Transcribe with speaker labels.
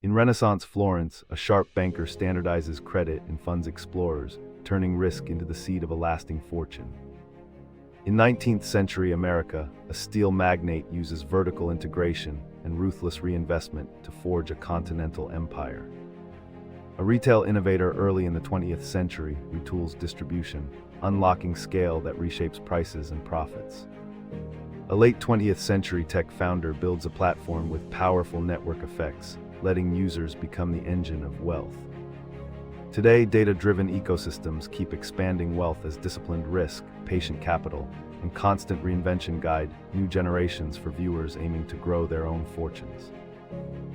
Speaker 1: In Renaissance Florence, a sharp banker standardizes credit and funds explorers, turning risk into the seed of a lasting fortune. In 19th century America, a steel magnate uses vertical integration and ruthless reinvestment to forge a continental empire. A retail innovator early in the 20th century retools distribution, unlocking scale that reshapes prices and profits. A late 20th century tech founder builds a platform with powerful network effects, letting users become the engine of wealth. Today, data-driven ecosystems keep expanding wealth as disciplined risk, patient capital, and constant reinvention guide new generations for viewers aiming to grow their own fortunes.